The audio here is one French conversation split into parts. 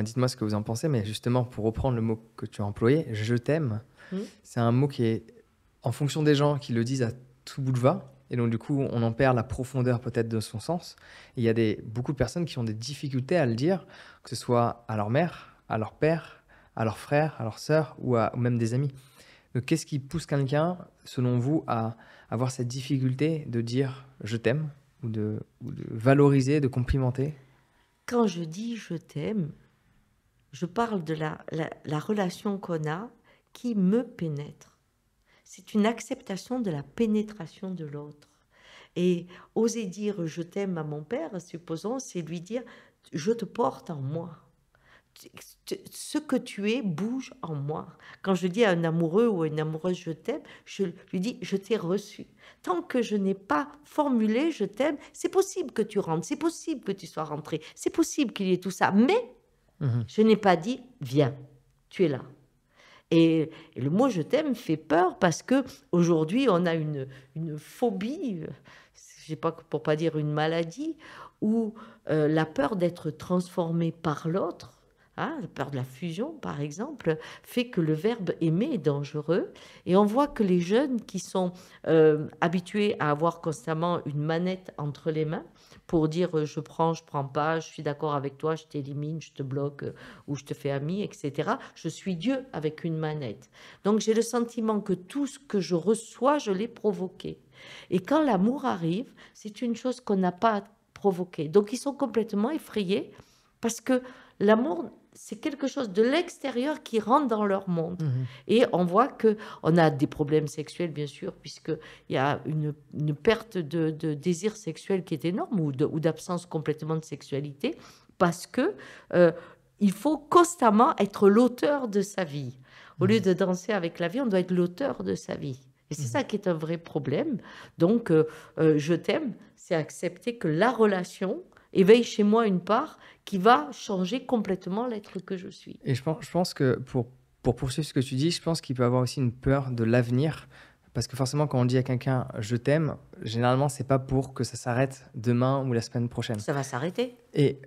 Dites-moi ce que vous en pensez, mais justement, pour reprendre le mot que tu as employé, «je t'aime», Mmh. c'est un mot qui est en fonction des gens qui le disent à tout bout de va et donc du coup, on en perd la profondeur peut-être de son sens. Et il y a beaucoup de personnes qui ont des difficultés à le dire, que ce soit à leur mère, à leur père, à leurs frères, à leurs sœurs ou même des amis. Donc qu'est-ce qui pousse quelqu'un, selon vous, à avoir cette difficulté de dire «je t'aime» ou de valoriser, de complimenter? Quand je dis: «Je t'aime», je parle de la relation qu'on a qui me pénètre. C'est une acceptation de la pénétration de l'autre et oser dire: «Je t'aime» à mon père, supposons, c'est lui dire: «Je te porte en moi». Ce que tu es bouge en moi. Quand je dis à un amoureux ou à une amoureuse je t'aime, je lui dis je t'ai reçu. Tant que je n'ai pas formulé je t'aime, c'est possible que tu rentres, c'est possible que tu sois rentré, c'est possible qu'il y ait tout ça, mais Mmh. je n'ai pas dit viens, tu es là. Et le mot je t'aime fait peur parce que aujourd'hui on a une phobie, je sais pas, pour pas dire une maladie, où la peur d'être transformé par l'autre, hein, la peur de la fusion par exemple, fait que le verbe aimer est dangereux. Et on voit que les jeunes qui sont habitués à avoir constamment une manette entre les mains pour dire je prends, je prends pas, je suis d'accord avec toi, je t'élimine, je te bloque, ou je te fais ami, etc. Je suis Dieu avec une manette. Donc j'ai le sentiment que tout ce que je reçois, je l'ai provoqué. Et quand l'amour arrive, c'est une chose qu'on n'a pas provoquée. Donc ils sont complètement effrayés parce que l'amour, c'est quelque chose de l'extérieur qui rentre dans leur monde. Mmh. Et on voit que on a des problèmes sexuels, bien sûr, puisqu'il y a une perte de désir sexuel qui est énorme ou d'absence complètement de sexualité, parce que euh, il faut constamment être l'auteur de sa vie. Au lieu Mmh. de danser avec la vie, on doit être l'auteur de sa vie. Et c'est Mmh. ça qui est un vrai problème. Donc, je t'aime, c'est accepter que la relation éveille chez moi une part qui va changer complètement l'être que je suis. Et je pense que pour poursuivre ce que tu dis, je pense qu'il peut avoir aussi une peur de l'avenir. Parce que forcément, quand on dit à quelqu'un «je t'aime», généralement, c'est pas pour que ça s'arrête demain ou la semaine prochaine. Ça va s'arrêter. Et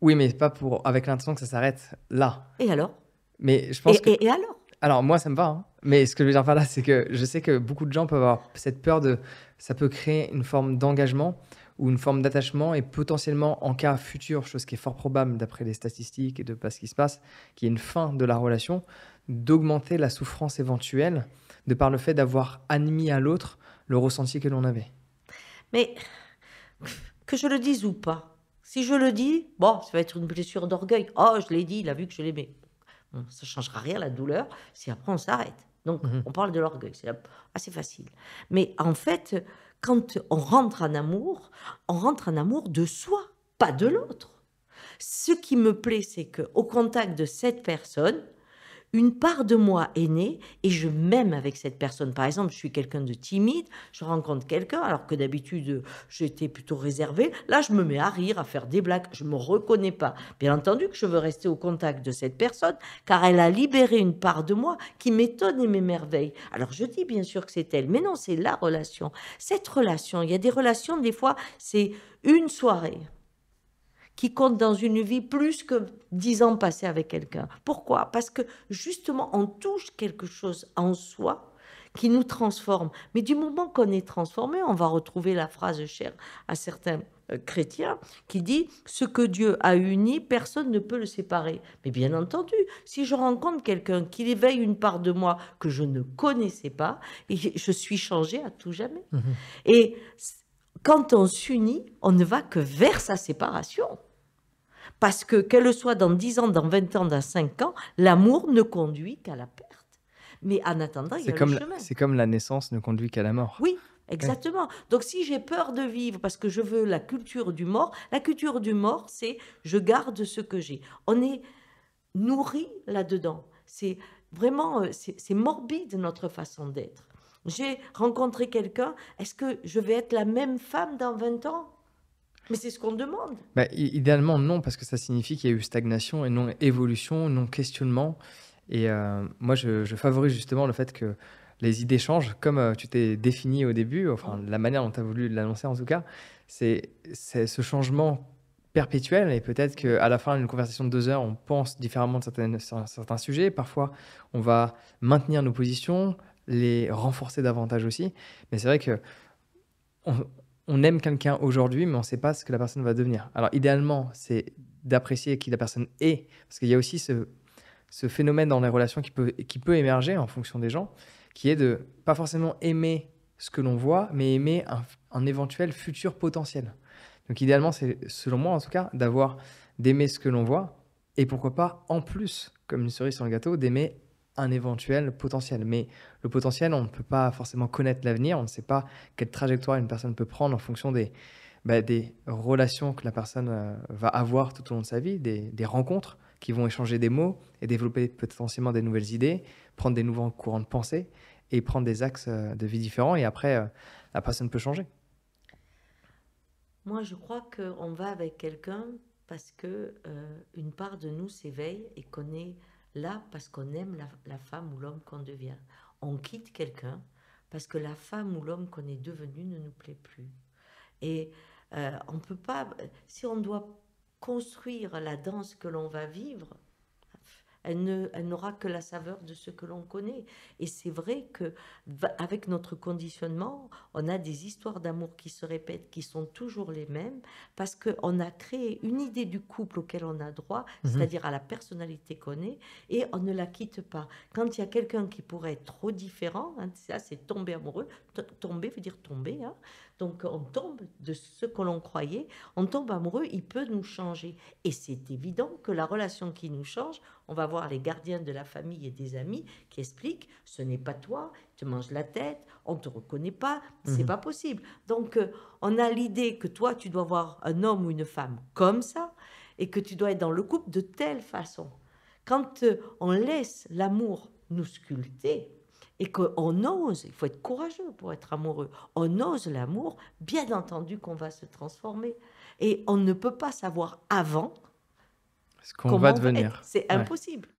oui, mais pas pour avec l'intention que ça s'arrête là. Et alors? Mais je pense que Et alors? alors moi, ça me va, hein, mais ce que je veux dire par là, c'est que je sais que beaucoup de gens peuvent avoir cette peur de ça peut créer une forme d'engagement ou une forme d'attachement et potentiellement en cas futur, chose qui est fort probable d'après les statistiques et de pas ce qui se passe, qu'il y ait une fin de la relation, d'augmenter la souffrance éventuelle de par le fait d'avoir admis à l'autre le ressenti que l'on avait. Mais que je le dise ou pas, si je le dis, bon, ça va être une blessure d'orgueil. Oh, je l'ai dit, il a vu que je l'aimais. Bon, ça ne changera rien, la douleur, si après on s'arrête. Donc, Mmh mh. on parle de l'orgueil, assez facile. Mais en fait, quand on rentre en amour de soi, pas de l'autre. Ce qui me plaît, c'est qu'au contact de cette personne, une part de moi est née et je m'aime avec cette personne. Par exemple, je suis quelqu'un de timide, je rencontre quelqu'un alors que d'habitude, j'étais plutôt réservée. Là, je me mets à rire, à faire des blagues, je me reconnais pas. Bien entendu que je veux rester au contact de cette personne car elle a libéré une part de moi qui m'étonne et m'émerveille. Alors je dis bien sûr que c'est elle, mais non, c'est la relation. Cette relation, il y a des relations, des fois, c'est une soirée qui compte dans une vie plus que 10 ans passés avec quelqu'un. Pourquoi? Parce que justement, on touche quelque chose en soi qui nous transforme. Mais du moment qu'on est transformé, on va retrouver la phrase chère à certains chrétiens qui dit: ce que Dieu a uni, personne ne peut le séparer. Mais bien entendu, si je rencontre quelqu'un qui éveille une part de moi que je ne connaissais pas, et je suis changée à tout jamais. Mmh. Et quand on s'unit, on ne va que vers sa séparation. Parce que, qu'elle soit dans 10 ans, dans 20 ans, dans 5 ans, l'amour ne conduit qu'à la perte. Mais en attendant, il y C'est a le comme la chemin. c'est comme la naissance ne conduit qu'à la mort. Oui, Ouais. exactement. Donc si j'ai peur de vivre parce que je veux la culture du mort, c'est je garde ce que j'ai. On est nourri là-dedans. C'est vraiment, c'est morbide notre façon d'être. J'ai rencontré quelqu'un, est-ce que je vais être la même femme dans 20 ans? Mais c'est ce qu'on demande. Bah, idéalement non, parce que ça signifie qu'il y a eu stagnation et non évolution, non questionnement et moi je favorise justement le fait que les idées changent comme, tu t'es défini au début, enfin Mmh. la manière dont tu as voulu l'annoncer en tout cas, c'est ce changement perpétuel et peut-être qu'à la fin d'une conversation de 2 heures, on pense différemment de certains sujets. Parfois, on va maintenir nos positions, les renforcer davantage aussi. Mais c'est vrai qu'on on aime quelqu'un aujourd'hui, mais on ne sait pas ce que la personne va devenir. Alors idéalement, c'est d'apprécier qui la personne est, parce qu'il y a aussi ce phénomène dans les relations qui peut émerger en fonction des gens, qui est de pas forcément aimer ce que l'on voit, mais aimer un éventuel futur potentiel. Donc idéalement, c'est, selon moi en tout cas, d'aimer ce que l'on voit, et pourquoi pas, en plus, comme une cerise sur le gâteau, d'aimer un éventuel potentiel. Mais le potentiel, on ne peut pas forcément connaître l'avenir, on ne sait pas quelle trajectoire une personne peut prendre en fonction des relations que la personne va avoir tout au long de sa vie, des rencontres qui vont échanger des mots et développer potentiellement des nouvelles idées, prendre des nouveaux courants de pensée et prendre des axes de vie différents. Et après, la personne peut changer. Moi, je crois qu'on va avec quelqu'un parce que une part de nous s'éveille et qu'on est là parce qu'on aime la femme ou l'homme qu'on devient. On quitte quelqu'un parce que la femme ou l'homme qu'on est devenu ne nous plaît plus. Et on peut pas, si on doit construire la danse que l'on va vivre, elle n'aura que la saveur de ce que l'on connaît. Et c'est vrai que avec notre conditionnement, on a des histoires d'amour qui se répètent, qui sont toujours les mêmes, parce qu'on a créé une idée du couple auquel on a droit, Mhm. c'est-à-dire à la personnalité qu'on est, et on ne la quitte pas. Quand il y a quelqu'un qui pourrait être trop différent, hein, ça c'est tomber amoureux, tomber veut dire tomber, hein. Donc on tombe de ce que l'on croyait, on tombe amoureux, il peut nous changer. Et c'est évident que la relation qui nous change, on va voir les gardiens de la famille et des amis qui expliquent, ce n'est pas toi, tu te manges la tête, on ne te reconnaît pas, c'est Mhm. pas possible. Donc on a l'idée que toi tu dois voir un homme ou une femme comme ça et que tu dois être dans le couple de telle façon. Quand on laisse l'amour nous sculpter et qu'on ose, il faut être courageux pour être amoureux, on ose l'amour, bien entendu qu'on va se transformer. Et on ne peut pas savoir avant Ce qu'on va comment on va être. devenir. C'est Ouais. impossible.